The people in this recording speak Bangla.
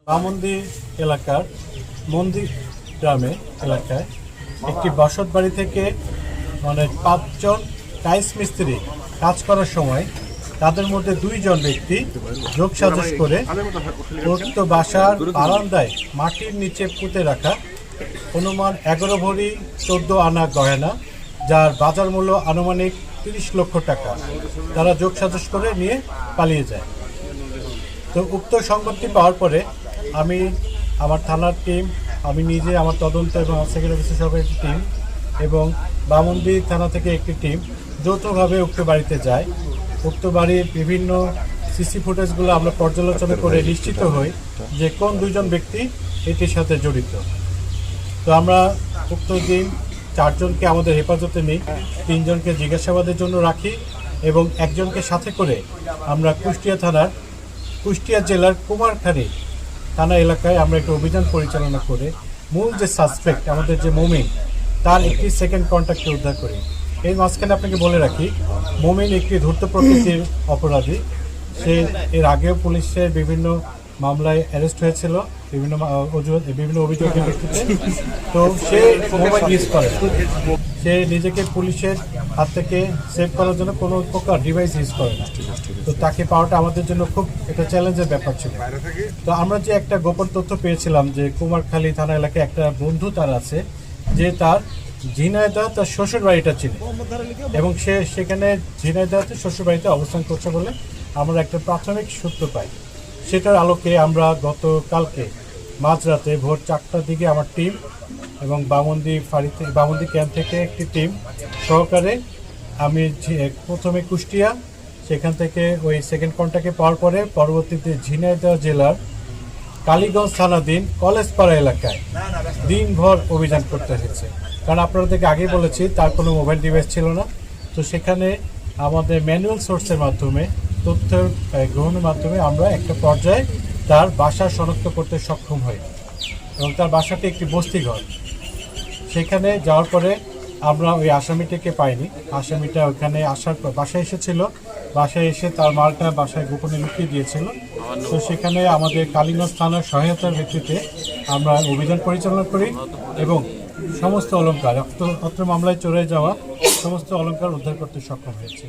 বামন্দি এলাকার মন্দির গ্রামে এলাকায় একটি বসত বাড়ি থেকে 5 জন টাইলস মিস্ত্রি কাজ করার সময় তাদের মধ্যে 2 জন ব্যক্তি যোগসাজশ করে উক্ত বাসার বারান্দায় মাটির নিচে পুঁতে রাখা অনুমান 11 ভরি 14 আনা গয়না, যার বাজার মূল্য আনুমানিক 30 লক্ষ টাকা তারা যোগসাজশ করে নিয়ে পালিয়ে যায়। তো উক্ত সংবাদটি পাওয়ার পরে আমি আমার থানার টিম, আমি নিজে আমার তদন্ত এবং সেকেন্ড অফিসার সহ একটি টিম এবং বামন্দি থানা থেকে একটি টিম যৌথভাবে উক্ত বাড়িতে যায়। উক্ত বাড়ির বিভিন্ন সিসি ফুটেজগুলো আমরা পর্যালোচনা করে নিশ্চিত হই যে কোন 2 জন ব্যক্তি এটির সাথে জড়িত। তো আমরা উক্ত দিন 4 জনকে আমাদের হেফাজতে নিই, 3 জনকে জিজ্ঞাসাবাদের জন্য রাখি এবং 1 জনকে সাথে করে আমরা কুষ্টিয়া জেলার কুমারখালী থানা এলাকায় আমরা একটি অভিযান পরিচালনা করে মূল যে সাসপেক্ট আমাদের যে মমিন, তার একটি সেকেন্ড কন্ট্যাক্টে উদ্ধার করি। এই মাঝখানে আপনাকে বলে রাখি, মমিন একটি ধূর্ত প্রকৃতির অপরাধী। সে এর আগেও পুলিশের বিভিন্ন মামলায় অ্যারেস্ট হয়েছিল বিভিন্ন অভিযোগের ভিত্তিতে। তো সে মোবাইল ইউজ করে না, সে নিজেকে পুলিশের হাত থেকে সেভ করার জন্য কোনো প্রকার ডিভাইস ইউজ করে না। তো তাকে পাওয়াটা আমাদের জন্য খুব একটা চ্যালেঞ্জের ব্যাপার ছিল। তো আমরা যে একটা গোপন তথ্য পেয়েছিলাম যে কুমারখালী থানা এলাকায় একটা বন্ধু তার আছে, যে তার ঝিনাইদহ তার শ্বশুর বাড়িটা ছিল এবং সে সেখানে ঝিনাইদহতে শ্বশুর বাড়িতে অবস্থান করছে বলে আমরা একটা প্রাথমিক সূত্র পাই। সেটার আলোকে আমরা গতকালকে মাঝরাতে ভোর 4টার দিকে আমার টিম এবং বামন্দি ক্যাম্প থেকে একটি টিম সহকারে আমি প্রথমে কুষ্টিয়া, সেখান থেকে ওই সেকেন্ড কন্ট্যাক্টে পাওয়ার পরে পরবর্তীতে ঝিনাইদহ জেলার কালীগঞ্জ থানাধীন কলেজপাড়া এলাকায় দিনভর অভিযান করতে হয়েছে। কারণ আপনাদেরকে আগেই বলেছি তার কোনো মোবাইল ডিভাইস ছিল না। তো সেখানে আমাদের ম্যানুয়াল সোর্সের মাধ্যমে তথ্য গ্রহণের মাধ্যমে আমরা একটা পর্যায়ে তার বাসা শনাক্ত করতে সক্ষম হই এবং তার বাসাটি একটি বস্তিঘর। সেখানে যাওয়ার পরে আমরা ওই আসামিটিকে পাইনি। আসামিটা ওখানে আসার পর বাসায় এসেছিল, বাসায় এসে তার মালটা বাসায় গোপনে লুকিয়ে দিয়েছিল। তো সেখানে আমাদের কালীগঞ্জ থানার সহায়তার ভিত্তিতে আমরা অভিযান পরিচালনা করি এবং সমস্ত অলংকার অত্র মামলায় চলে যাওয়া সমস্ত অলংকার উদ্ধার করতে সক্ষম হয়েছে।